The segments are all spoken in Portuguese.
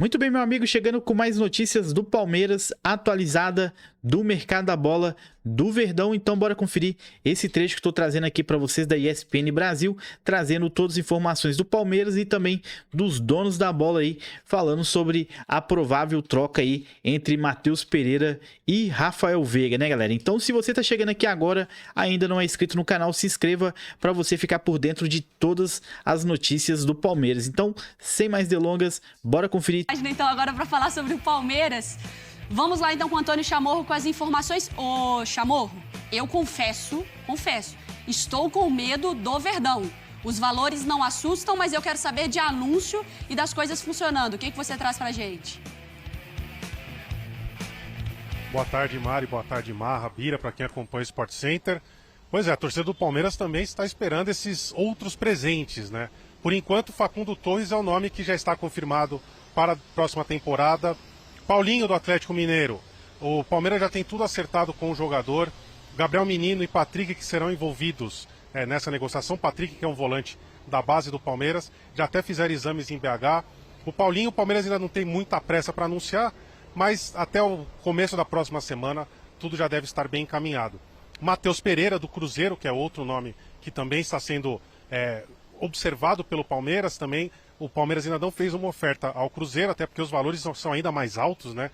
Muito bem, meu amigo, chegando com mais notícias do Palmeiras, atualizada do mercado da bola do Verdão. Então bora conferir esse trecho que estou trazendo aqui para vocês da ESPN Brasil, trazendo todas as informações do Palmeiras e também dos donos da bola aí, falando sobre a provável troca aí entre Matheus Pereira e Rafael Veiga, né, galera? Então, se você tá chegando aqui agora, ainda não é inscrito no canal, se inscreva para você ficar por dentro de todas as notícias do Palmeiras. Então, sem mais delongas, bora conferir. Então, agora para falar sobre o Palmeiras, vamos lá então com o Antônio Chamorro com as informações. Ô, Chamorro, eu confesso, estou com medo do Verdão. Os valores não assustam, mas eu quero saber de anúncio e das coisas funcionando. O que você traz pra gente? Boa tarde, Mari. Boa tarde, Marra, Bira, para quem acompanha o Sport Center. Pois é, a torcida do Palmeiras também está esperando esses outros presentes, né? Por enquanto, Facundo Torres é o nome que já está confirmado para a próxima temporada. Paulinho do Atlético Mineiro. O Palmeiras já tem tudo acertado com o jogador. Gabriel Menino e Patrick que serão envolvidos nessa negociação. Patrick, que é um volante da base do Palmeiras, já até fizeram exames em BH. O Paulinho, o Palmeiras ainda não tem muita pressa para anunciar, mas até o começo da próxima semana tudo já deve estar bem encaminhado. Matheus Pereira do Cruzeiro, que é outro nome que também está sendo observado pelo Palmeiras também. O Palmeiras ainda não fez uma oferta ao Cruzeiro, até porque os valores são ainda mais altos, né?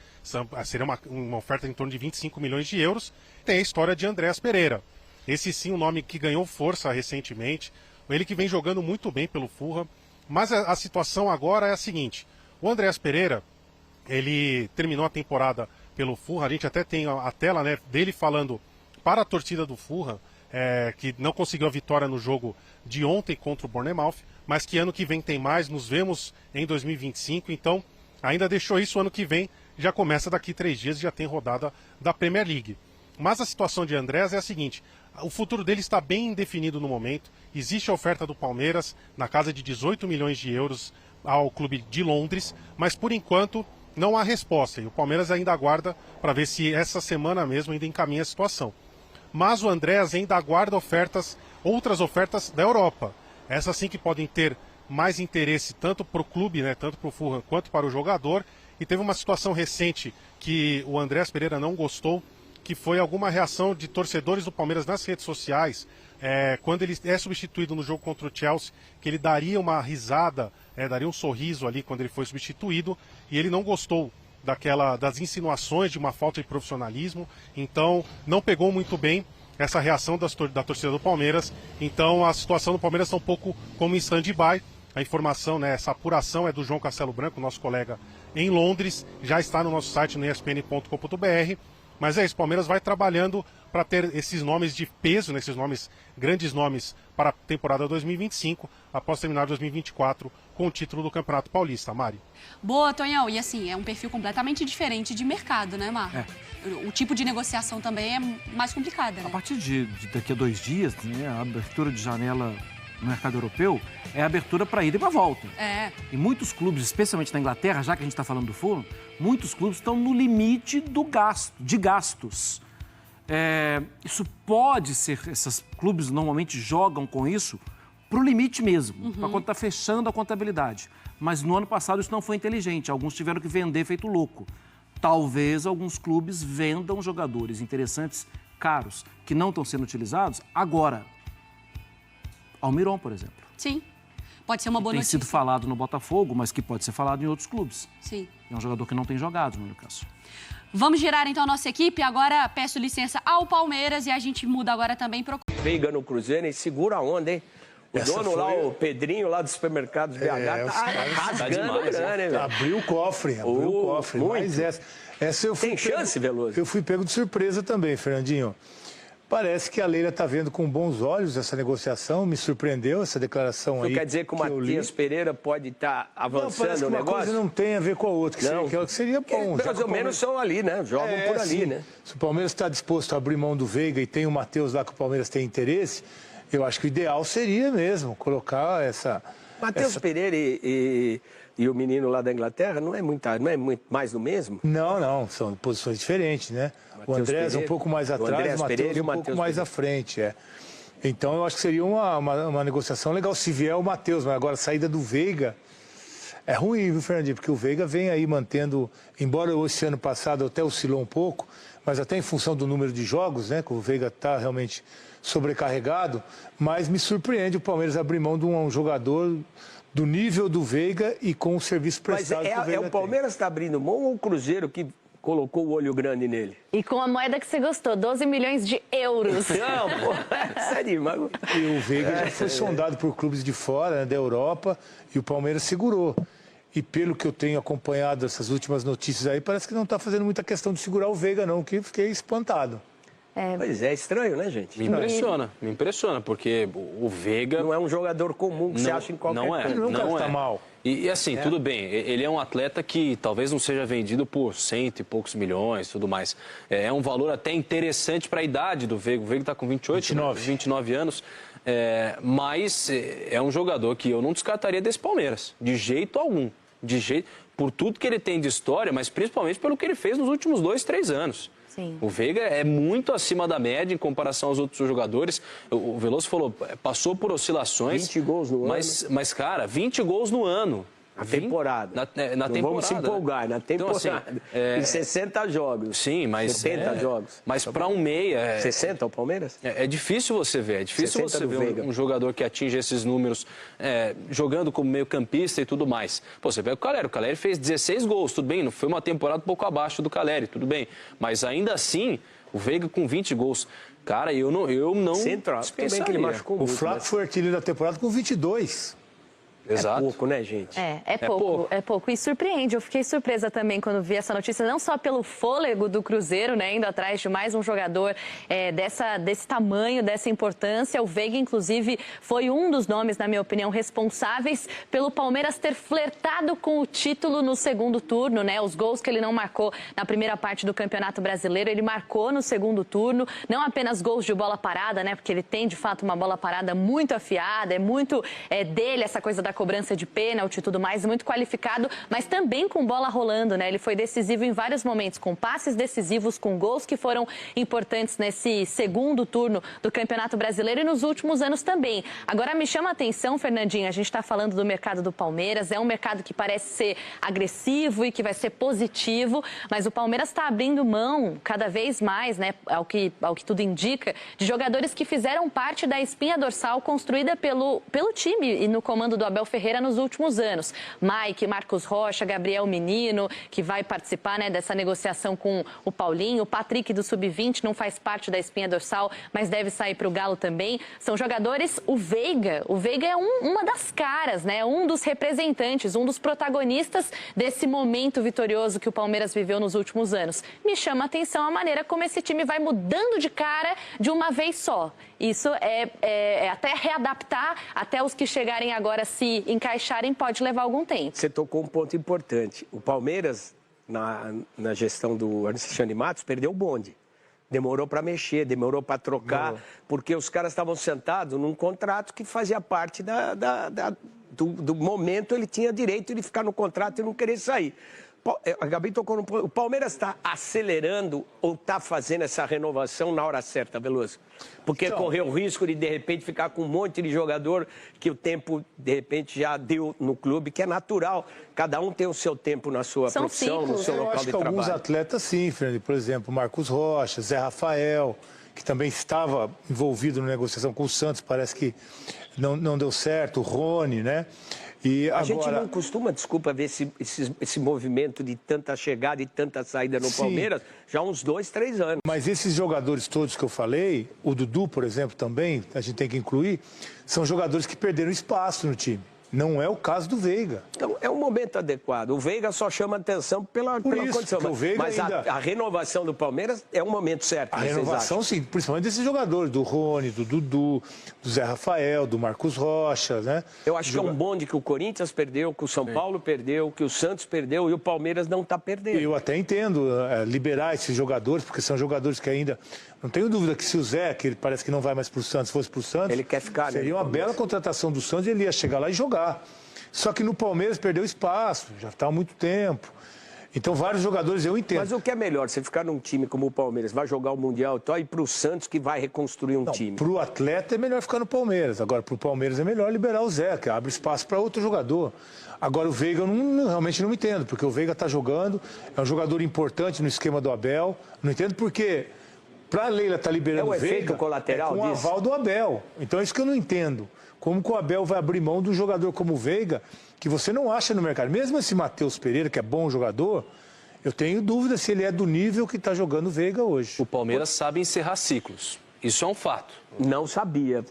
Seria uma oferta em torno de 25 milhões de euros. Tem a história de Andréas Pereira. Esse sim, um nome que ganhou força recentemente. Ele que vem jogando muito bem pelo Fulham. Mas a situação agora é a seguinte. O Andréas Pereira, ele terminou a temporada pelo Fulham. A gente até tem a tela, né, dele falando para a torcida do Fulham, que não conseguiu a vitória no jogo de ontem contra o Bournemouth, mas que ano que vem tem mais, nos vemos em 2025, então ainda deixou isso, ano que vem já começa daqui 3 dias, já tem rodada da Premier League. Mas a situação de Andrés é a seguinte, o futuro dele está bem indefinido no momento, existe a oferta do Palmeiras na casa de 18 milhões de euros ao clube de Londres, mas por enquanto não há resposta, e o Palmeiras ainda aguarda para ver se essa semana mesmo ainda encaminha a situação. Mas o Andrés ainda aguarda outras ofertas da Europa. Essas sim que podem ter mais interesse tanto para o clube, né, tanto para o Fulham quanto para o jogador. E teve uma situação recente que o Andréas Pereira não gostou, que foi alguma reação de torcedores do Palmeiras nas redes sociais, quando ele é substituído no jogo contra o Chelsea, que ele daria uma risada, daria um sorriso ali quando ele foi substituído, e ele não gostou das insinuações de uma falta de profissionalismo, então não pegou muito bem essa reação da torcida do Palmeiras. Então a situação do Palmeiras está um pouco como em stand-by. A informação, né, essa apuração é do João Castelo Branco, nosso colega em Londres, já está no nosso site no espn.com.br. Mas é isso, o Palmeiras vai trabalhando para ter esses nomes de peso, né, esses grandes nomes para a temporada 2025, após terminar 2024 com o título do Campeonato Paulista, Mari. Boa, Tonhão. E assim, é um perfil completamente diferente de mercado, né, Mar? O tipo de negociação também é mais complicada, né? A partir de daqui a 2 dias, né, a abertura de janela no mercado europeu é a abertura para ida e para volta. E muitos clubes, especialmente na Inglaterra, já que a gente está falando do Fulham, muitos clubes estão no limite de gastos. Isso pode ser, esses clubes normalmente jogam com isso para o limite mesmo, para quando está fechando a contabilidade. Mas no ano passado isso não foi inteligente, alguns tiveram que vender feito louco. Talvez alguns clubes vendam jogadores interessantes, caros, que não estão sendo utilizados agora. Almiron, por exemplo. Sim, pode ser uma boa notícia. Tem sido falado no Botafogo, mas que pode ser falado em outros clubes. Sim. É um jogador que não tem jogado no Newcastle. Vamos girar então a nossa equipe. Agora peço licença ao Palmeiras e a gente muda agora também para o... Veiga no Cruzeiro, hein? Segura a onda, hein? O dono lá, o Pedrinho lá dos supermercados BH, tá rasgando grana, hein, velho? Abriu o cofre, Muito. Mas essa eu fui Tem chance, Veloso? Eu fui pego de surpresa também, Fernandinho. Parece que a Leila está vendo com bons olhos essa negociação, me surpreendeu essa declaração aí. Não quer dizer que o Matias Pereira pode estar avançando o negócio? Uma coisa não tem a ver com a outra, que seria bom. Mais ou menos são ali, né? Jogam por ali, sim, né? Se o Palmeiras está disposto a abrir mão do Veiga e tem o Matheus lá que o Palmeiras tem interesse, eu acho que o ideal seria mesmo colocar essa... Matheus Pereira e o menino lá da Inglaterra não é muito mais do mesmo? Não, são posições diferentes, né? O Andrés um pouco mais atrás, o Matheus um pouco mais à frente, Então eu acho que seria uma negociação legal se vier o Matheus, mas agora a saída do Veiga É ruim, viu, Fernandinho? Porque o Veiga vem aí mantendo, embora esse ano passado até oscilou um pouco, mas até em função do número de jogos, né? Que o Veiga está realmente sobrecarregado, mas me surpreende o Palmeiras abrir mão de um jogador do nível do Veiga e com o serviço prestado que o Veiga o Palmeiras está abrindo mão ou o Cruzeiro que colocou o olho grande nele? E com a moeda que você gostou, 12 milhões de euros. Não, pô, sério, mas... E o Veiga já foi sondado por clubes de fora, né, da Europa, e o Palmeiras segurou. E pelo que eu tenho acompanhado essas últimas notícias aí, parece que não está fazendo muita questão de segurar o Veiga, não, que fiquei espantado. Pois é, estranho, né, gente? Me impressiona, porque o Veiga... Não é um jogador comum que você acha em qualquer canto. Não está mal. E assim, tudo bem, ele é um atleta que talvez não seja vendido por 100 e poucos milhões e tudo mais. É um valor até interessante para a idade do Veiga. O Veiga está com 29 anos. Mas é um jogador que eu não descartaria desse Palmeiras, de jeito algum. Por tudo que ele tem de história, mas principalmente pelo que ele fez nos últimos 2, 3 anos. Sim. O Veiga é muito acima da média em comparação aos outros jogadores. O Veloso falou, passou por oscilações. 20 gols no ano. Mas, cara, 20 gols no ano. Na temporada. Na temporada. Vamos se empolgar, na temporada. Então, assim, em 60 jogos. Sim, mas... 70 jogos. Mas para um meia... 60 o Palmeiras? É difícil você ver. É difícil você ver um jogador que atinge esses números jogando como meio campista e tudo mais. Pô, você vê o Caleri. O Caleri fez 16 gols, tudo bem. Não foi uma temporada um pouco abaixo do Caleri, tudo bem. Mas ainda assim, o Veiga com 20 gols... Cara, eu não Central, bem que ele machucou muito. O Flaco foi artilheiro da temporada com 22. Exato. É pouco, né, gente? É pouco. E surpreende. Eu fiquei surpresa também quando vi essa notícia, não só pelo fôlego do Cruzeiro, né, indo atrás de mais um jogador desse tamanho, dessa importância. O Veiga, inclusive, foi um dos nomes, na minha opinião, responsáveis pelo Palmeiras ter flertado com o título no segundo turno, né? Os gols que ele não marcou na primeira parte do Campeonato Brasileiro, ele marcou no segundo turno. Não apenas gols de bola parada, né? Porque ele tem, de fato, uma bola parada muito afiada, é muito dele essa coisa da cobrança de pênalti e tudo mais, muito qualificado, mas também com bola rolando, né? Ele foi decisivo em vários momentos, com passes decisivos, com gols que foram importantes nesse segundo turno do Campeonato Brasileiro e nos últimos anos também. Agora, me chama a atenção, Fernandinho, a gente está falando do mercado do Palmeiras, é um mercado que parece ser agressivo e que vai ser positivo, mas o Palmeiras está abrindo mão cada vez mais, né, ao que tudo indica, de jogadores que fizeram parte da espinha dorsal construída pelo time e no comando do Abel Ferreira nos últimos anos. Mike, Marcos Rocha, Gabriel Menino, que vai participar, né, dessa negociação com o Paulinho. O Patrick do Sub-20 não faz parte da espinha dorsal, mas deve sair para o Galo também. São jogadores... O Veiga é uma das caras, né, um dos representantes, um dos protagonistas desse momento vitorioso que o Palmeiras viveu nos últimos anos. Me chama a atenção a maneira como esse time vai mudando de cara de uma vez só. Isso é até readaptar, até os que chegarem agora se encaixarem, pode levar algum tempo. Você tocou um ponto importante. O Palmeiras, na gestão do Alexandre Matos, perdeu o bonde. Demorou para mexer, demorou para trocar, porque os caras estavam sentados num contrato que fazia parte do momento, ele tinha direito de ficar no contrato e não querer sair. A Gabi tocou no ponto. O Palmeiras está acelerando ou está fazendo essa renovação na hora certa, Veloso? Porque correu o risco de repente, ficar com um monte de jogador que o tempo, de repente, já deu no clube, que é natural. Cada um tem o seu tempo na sua profissão, no seu local de trabalho. Eu acho que alguns atletas, sim, Fernando. Por exemplo, Marcos Rocha, Zé Rafael, que também estava envolvido na negociação com o Santos, parece que não deu certo. O Rony, né? E agora... A gente não costuma, desculpa, ver esse movimento de tanta chegada e tanta saída no Palmeiras já há uns 2, 3 anos. Mas esses jogadores todos que eu falei, o Dudu, por exemplo, também, a gente tem que incluir, são jogadores que perderam espaço no time. Não é o caso do Veiga. Então, é um momento adequado. O Veiga só chama atenção pela condição. Mas a renovação do Palmeiras é um momento certo. A renovação, sim, principalmente desses jogadores, do Rony, do Dudu, do Zé Rafael, do Marcos Rocha, né? Eu acho que é um bonde que o Corinthians perdeu, que o São Paulo perdeu, que o Santos perdeu e o Palmeiras não está perdendo. Eu até entendo liberar esses jogadores, porque são jogadores que ainda... Não tenho dúvida que se o Zé, que ele parece que não vai mais para o Santos, fosse para o Santos... Ele quer ficar, seria uma bela contratação do Santos e ele ia chegar lá e jogar. Só que no Palmeiras perdeu espaço, já está há muito tempo. Então, vários jogadores eu entendo. Mas o que é melhor, você ficar num time como o Palmeiras, vai jogar o Mundial e para o Santos que vai reconstruir um time? Para o atleta é melhor ficar no Palmeiras. Agora, para o Palmeiras é melhor liberar o Zé, que abre espaço para outro jogador. Agora, o Veiga eu realmente não entendo, porque o Veiga está jogando, é um jogador importante no esquema do Abel. Não entendo porque, para a Leila estar liberando o Veiga, efeito colateral com o aval do Abel. Então, é isso que eu não entendo. Como que o Abel vai abrir mão de um jogador como o Veiga, que você não acha no mercado? Mesmo esse Matheus Pereira, que é bom jogador, eu tenho dúvida se ele é do nível que está jogando o Veiga hoje. O Palmeiras sabe encerrar ciclos. Isso é um fato. Não sabia.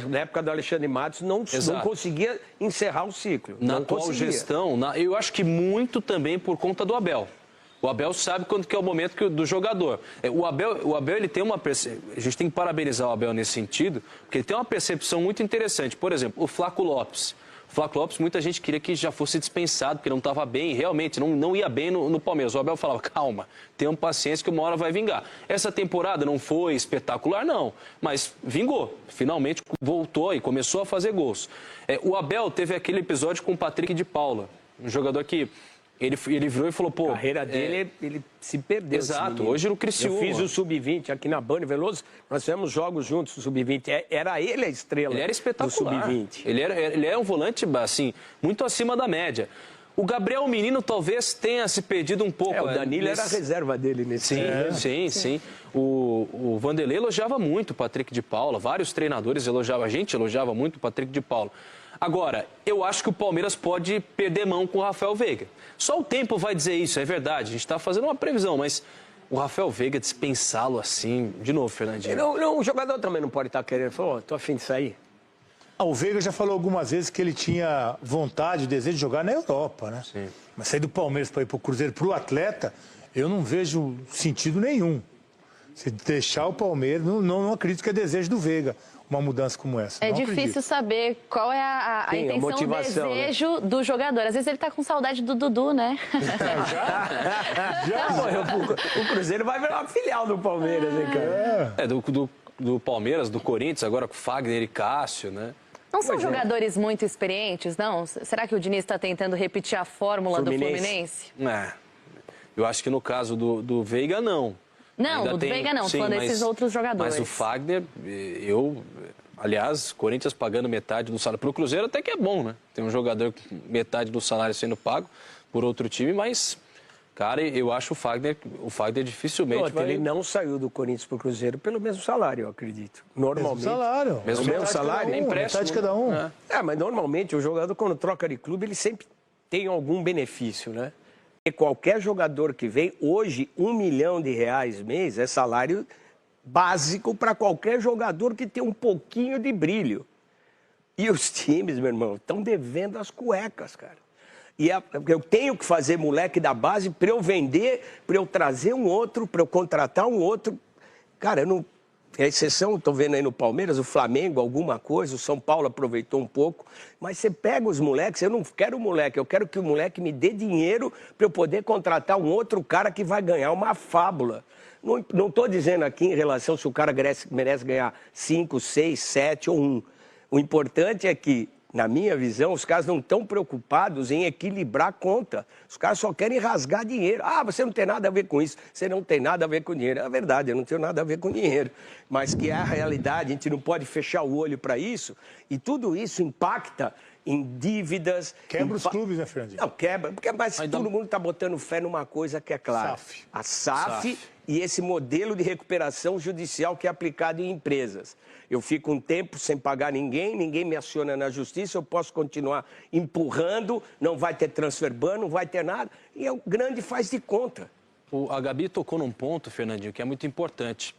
Na época do Alexandre Matos, não conseguia encerrar o ciclo. Na atual gestão, eu acho que muito também por conta do Abel. O Abel sabe quando que é o momento do jogador. O Abel ele tem uma percepção... A gente tem que parabenizar o Abel nesse sentido, porque ele tem uma percepção muito interessante. Por exemplo, o Flaco Lopes. O Flaco Lopes, muita gente queria que já fosse dispensado, porque não estava bem, realmente, não ia bem no Palmeiras. O Abel falava, calma, tenham paciência que uma hora vai vingar. Essa temporada não foi espetacular, não, mas vingou. Finalmente voltou e começou a fazer gols. O Abel teve aquele episódio com o Patrick de Paula, um jogador que... Ele virou e falou, pô... A carreira dele, ele se perdeu. Exato, hoje no Criciúma. Eu fiz o Sub-20 aqui na Band Veloso, nós fizemos jogos juntos, o Sub-20. Era ele a estrela. Ele era espetacular. Do Sub-20. Ele é um volante, assim, muito acima da média. O Gabriel Menino talvez tenha se perdido um pouco. O Danilo era a reserva dele nesse Sim. O Vanderlei elogiava muito o Patrick de Paula, vários treinadores elogiavam, a gente elogiava muito o Patrick de Paula. Agora, eu acho que o Palmeiras pode perder mão com o Rafael Veiga. Só o tempo vai dizer isso, é verdade. A gente está fazendo uma previsão, mas o Rafael Veiga dispensá-lo assim... De novo, Fernandinho. O jogador também não pode estar querendo. Falou, tô afim de sair. O Veiga já falou algumas vezes que ele tinha vontade, desejo de jogar na Europa, né? Sim. Mas sair do Palmeiras para ir para o Cruzeiro, para o atleta, eu não vejo sentido nenhum. Se deixar o Palmeiras, não acredito que é desejo do Veiga uma mudança como essa. É difícil saber qual é a intenção, o desejo do jogador. Às vezes ele tá com saudade do Dudu, né? O Cruzeiro vai virar uma filial do Palmeiras, hein, cara? Do Palmeiras, do Corinthians, agora com Fagner e Cássio, né? Não são jogadores muito experientes, não? Será que o Diniz está tentando repetir a fórmula do Fluminense? Eu acho que no caso do Veiga, não. Não, do Veiga não, falando desses outros jogadores. Mas o Fagner, aliás, Corinthians pagando metade do salário. Para o Cruzeiro até que é bom, né? Tem um jogador com metade do salário sendo pago por outro time, mas, cara, eu acho o Fagner dificilmente vai... Ele não saiu do Corinthians para o Cruzeiro pelo mesmo salário, eu acredito. Normalmente. Mesmo salário? É empréstimo. Metade de cada um. Mas normalmente o jogador, quando troca de clube, ele sempre tem algum benefício, né? E qualquer jogador que vem, hoje, R$1 milhão mês é salário básico para qualquer jogador que tem um pouquinho de brilho. E os times, meu irmão, estão devendo as cuecas, cara. E eu tenho que fazer moleque da base para eu vender, para eu trazer um outro, para eu contratar um outro. Cara, eu não... É exceção, estou vendo aí no Palmeiras, o Flamengo, alguma coisa, o São Paulo aproveitou um pouco. Mas você pega os moleques, eu não quero o moleque, eu quero que o moleque me dê dinheiro para eu poder contratar um outro cara que vai ganhar uma fábula. Não estou dizendo aqui em relação se o cara merece ganhar 5, 6, 7 ou 1. O importante é que, na minha visão, os caras não estão preocupados em equilibrar a conta. Os caras só querem rasgar dinheiro. Você não tem nada a ver com isso, você não tem nada a ver com dinheiro. É verdade, eu não tenho nada a ver com dinheiro. Mas que é a realidade, a gente não pode fechar o olho para isso. E tudo isso impacta em dívidas... Quebra os clubes, né, Fernandinho? Não, quebra, mas todo mundo está botando fé numa coisa que é clara. A SAF e esse modelo de recuperação judicial que é aplicado em empresas. Eu fico um tempo sem pagar ninguém me aciona na justiça, eu posso continuar empurrando, não vai ter transfer ban, não vai ter nada, e é o grande faz de conta. A Gabi tocou num ponto, Fernandinho, que é muito importante.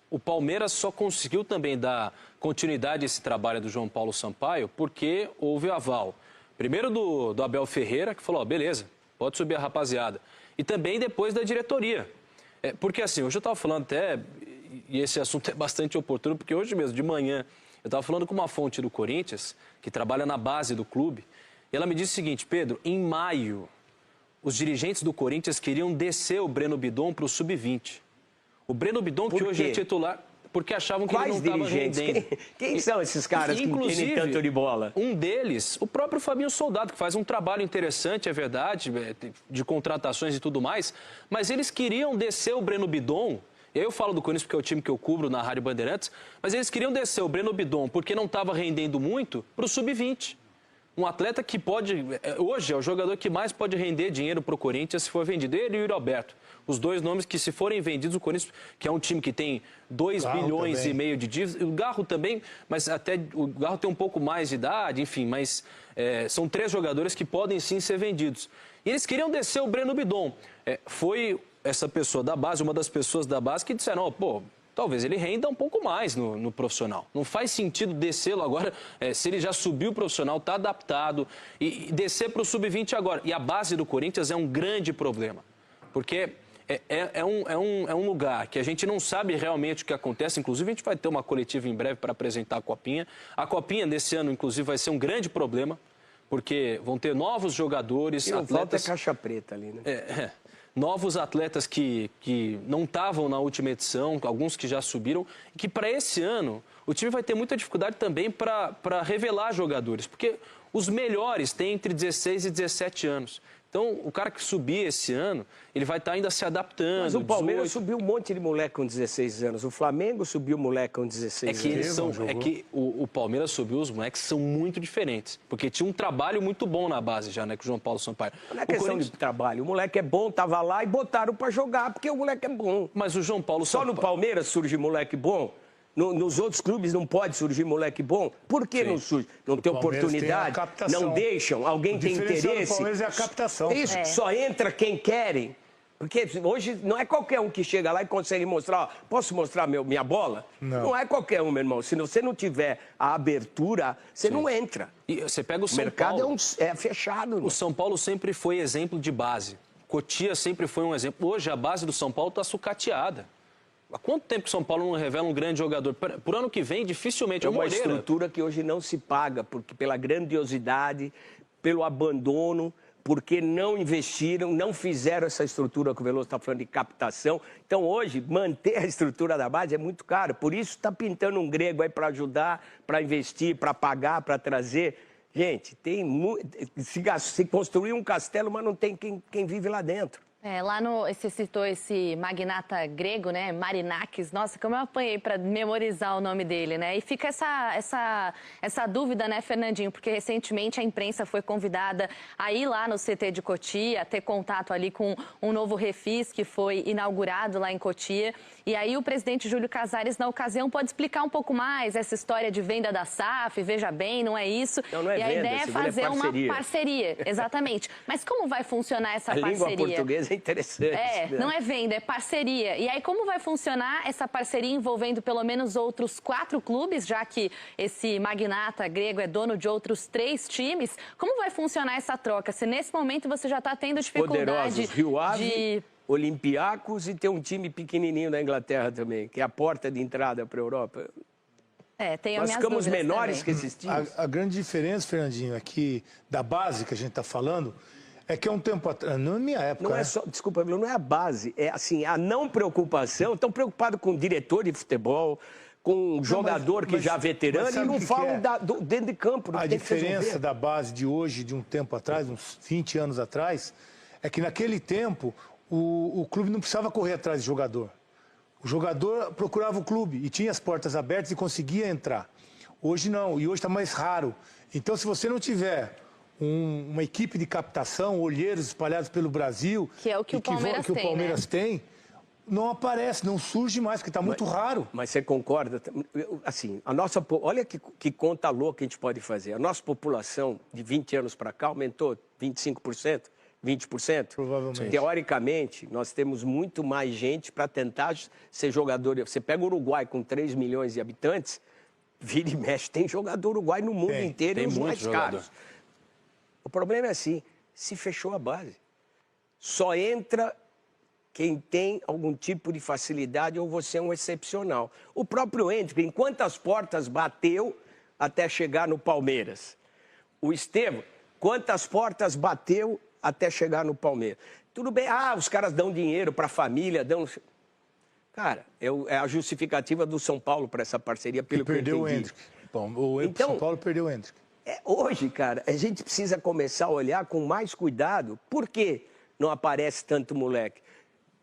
O Palmeiras só conseguiu também dar continuidade a esse trabalho do João Paulo Sampaio porque houve aval. Primeiro do Abel Ferreira, que falou, beleza, pode subir a rapaziada. E também depois da diretoria. Porque assim, hoje eu estava falando até... E esse assunto é bastante oportuno, porque hoje mesmo, de manhã, eu estava falando com uma fonte do Corinthians, que trabalha na base do clube, e ela me disse o seguinte, Pedro, em maio, os dirigentes do Corinthians queriam descer o Breno Bidon para o Sub-20. O Breno Bidon, que hoje é titular... porque achavam que ele não estava rendendo. Quem são esses caras que entendem tanto de bola? Um deles, o próprio Fabinho Soldado, que faz um trabalho interessante, é verdade, de contratações e tudo mais, mas eles queriam descer o Breno Bidon. E aí eu falo do Corinthians porque é o time que eu cubro na Rádio Bandeirantes, mas eles queriam descer o Breno Bidon porque não estava rendendo muito para o Sub-20. Um atleta que pode, hoje é o jogador que mais pode render dinheiro para o Corinthians se for vendido. Ele e o Yuri Alberto. Os dois nomes que, se forem vendidos, o Corinthians, que é um time que tem 2 bilhões e meio de dívidas, o Garro também, mas até o Garro tem um pouco mais de idade, enfim, mas são 3 jogadores que podem sim ser vendidos. E eles queriam descer o Breno Bidon. Foi essa pessoa da base, uma das pessoas da base, que disseram, oh, pô, talvez ele renda um pouco mais no profissional. Não faz sentido descê-lo agora, se ele já subiu o profissional, está adaptado, e descer para o Sub-20 agora. E a base do Corinthians é um grande problema, porque é um lugar que a gente não sabe realmente o que acontece. Inclusive, a gente vai ter uma coletiva em breve para apresentar a Copinha. A Copinha, desse ano, inclusive, vai ser um grande problema, porque vão ter novos jogadores, e atletas... Volta caixa preta ali, né? Novos atletas que não estavam na última edição, alguns que já subiram, e que para esse ano o time vai ter muita dificuldade também para revelar jogadores, porque os melhores têm entre 16 e 17 anos. Então, o cara que subir esse ano, ele vai estar ainda se adaptando. Mas o Palmeiras subiu um monte de moleque com 16 anos. O Flamengo subiu moleque com 16 anos. É que o Palmeiras subiu, os moleques são muito diferentes. Porque tinha um trabalho muito bom na base já, né? Com o João Paulo Sampaio. Não é questão de trabalho. O moleque é bom, tava lá e botaram para jogar, porque o moleque é bom. Mas o João Paulo Sampaio... Só no Palmeiras surge moleque bom? Nos outros clubes não pode surgir moleque bom? Por que não surge? Não tem oportunidade? Não deixam? Alguém tem interesse? O Palmeiras é a captação. Isso, só entra quem querem. Porque hoje não é qualquer um que chega lá e consegue mostrar, ó, posso mostrar minha bola? Não é qualquer um, meu irmão. Se você não tiver a abertura, você não entra. E você pega o São mercado Paulo. É fechado. O São Paulo sempre foi exemplo de base. Cotia sempre foi um exemplo. Hoje a base do São Paulo está sucateada. Há quanto tempo que o São Paulo não revela um grande jogador? Por ano que vem, dificilmente. É uma estrutura que hoje não se paga, porque pela grandiosidade, pelo abandono, porque não investiram, não fizeram essa estrutura que o Veloso está falando de captação. Então, hoje, manter a estrutura da base é muito caro. Por isso, está pintando um grego aí para ajudar, para investir, para pagar, para trazer. Gente, se construir um castelo, mas não tem quem vive lá dentro. Lá você citou esse magnata grego, né, Marinakis. Nossa, como eu apanhei para memorizar o nome dele, né? E fica essa dúvida, né, Fernandinho? Porque recentemente a imprensa foi convidada a ir lá no CT de Cotia, ter contato ali com um novo refis que foi inaugurado lá em Cotia. E aí o presidente Júlio Casares, na ocasião, pode explicar um pouco mais essa história de venda da SAF, veja bem, não é isso? Não é e a venda, ideia é fazer uma parceria, exatamente. Mas como vai funcionar essa parceria? A língua portuguesa é interessante. Não é venda, é parceria. E aí como vai funcionar essa parceria envolvendo pelo menos outros 4 clubes, já que esse magnata grego é dono de outros 3 times? Como vai funcionar essa troca? Se nesse momento você já está tendo dificuldade poderosos, Rio Ave, Olympiacos, e tem um time pequenininho da Inglaterra também, que é a porta de entrada para a Europa. Nós ficamos menores também. que esses times. A grande diferença, Fernandinho, aqui da base que a gente está falando, é que há um tempo atrás, não é minha época. Não é só, desculpa, não é a base, é assim, a não preocupação. Estão preocupados com diretor de futebol, com um jogador que já é veterano, e não falam dentro de campo. A diferença da base de hoje, de um tempo atrás, uns 20 anos atrás, é que naquele tempo o clube não precisava correr atrás de jogador. O jogador procurava o clube e tinha as portas abertas e conseguia entrar. Hoje não, e hoje está mais raro. Então, se você não tiver uma equipe de captação, olheiros espalhados pelo Brasil, que é o que o Palmeiras tem, não aparece, não surge mais, porque está muito raro. Mas você concorda? Assim, olha que conta louca que a gente pode fazer. A nossa população, de 20 anos para cá, aumentou 25%, 20%. Provavelmente. Teoricamente, nós temos muito mais gente para tentar ser jogador. Você pega o Uruguai com 3 milhões de habitantes, vira e mexe, tem jogador uruguai no mundo inteiro, e os mais caros. O problema é assim, se fechou a base. Só entra quem tem algum tipo de facilidade ou você é um excepcional. O próprio Hendrick, em quantas portas bateu até chegar no Palmeiras? O Estevão, quantas portas bateu até chegar no Palmeiras? Tudo bem, os caras dão dinheiro para a família, Cara, é a justificativa do São Paulo para essa parceria, pelo que eu entendi. Perdeu o Hendrick. Bom, o São Paulo perdeu o Hendrick. Hoje, cara, a gente precisa começar a olhar com mais cuidado. Por que não aparece tanto moleque?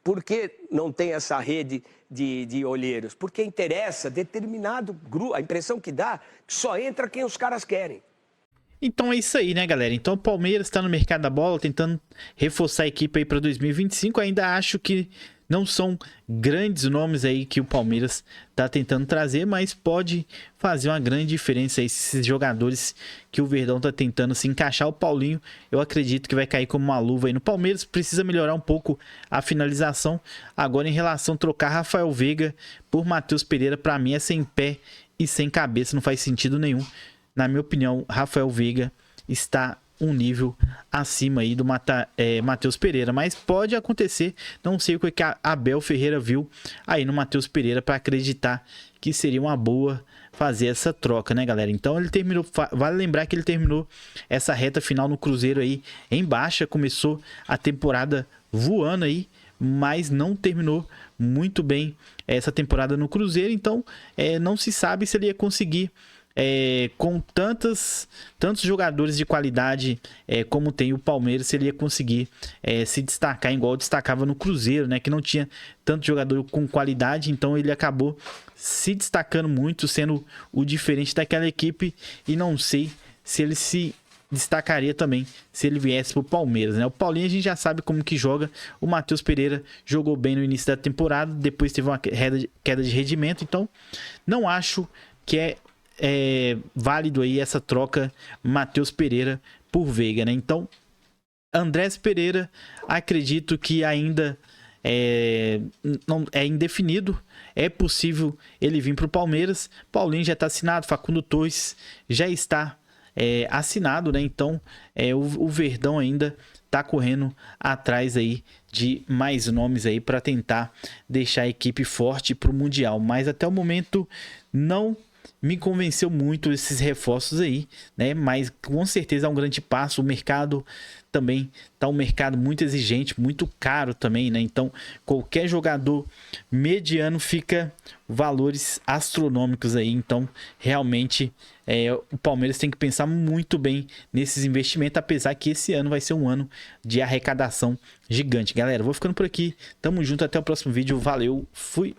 Por que não tem essa rede de olheiros? Porque interessa determinado grupo. A impressão que dá que só entra quem os caras querem. Então é isso aí, né, galera? Então o Palmeiras está no mercado da bola, tentando reforçar a equipe aí para 2025. Ainda acho que não são grandes nomes aí que o Palmeiras está tentando trazer, mas pode fazer uma grande diferença aí esses jogadores que o Verdão está tentando se encaixar. O Paulinho, eu acredito que vai cair como uma luva aí no Palmeiras. Precisa melhorar um pouco a finalização. Agora, em relação a trocar Rafael Veiga por Matheus Pereira, para mim é sem pé e sem cabeça, não faz sentido nenhum. Na minha opinião, Rafael Veiga está um nível acima aí do Matheus Pereira, mas pode acontecer. Não sei o que a Abel Ferreira viu aí no Matheus Pereira para acreditar que seria uma boa fazer essa troca, né, galera? Então ele terminou, vale lembrar que ele terminou essa reta final no Cruzeiro aí em baixa, começou a temporada voando aí, mas não terminou muito bem essa temporada no Cruzeiro, então não se sabe se ele ia conseguir com tantos jogadores de qualidade como tem o Palmeiras, se ele ia conseguir se destacar igual destacava no Cruzeiro, né? Que não tinha tanto jogador com qualidade, então ele acabou se destacando muito, sendo o diferente daquela equipe, e não sei se ele se destacaria também se ele viesse pro Palmeiras, né? O Paulinho a gente já sabe como que joga. O Matheus Pereira jogou bem no início da temporada, depois teve uma queda de rendimento, então não acho que é válido aí essa troca Matheus Pereira por Veiga, né? Então, Andrés Pereira, acredito que ainda não é indefinido. É possível ele vir para o Palmeiras. Paulinho já está assinado, Facundo Torres já está assinado, né? Então, o Verdão ainda tá correndo atrás aí de mais nomes aí para tentar deixar a equipe forte para o Mundial, mas até o momento não me convenceu muito esses reforços aí, né? Mas com certeza é um grande passo. O mercado também tá um mercado muito exigente, muito caro também, né? Então qualquer jogador mediano fica valores astronômicos aí. Então realmente o Palmeiras tem que pensar muito bem nesses investimentos, apesar que esse ano vai ser um ano de arrecadação gigante. Galera, vou ficando por aqui. Tamo junto, até o próximo vídeo. Valeu, fui!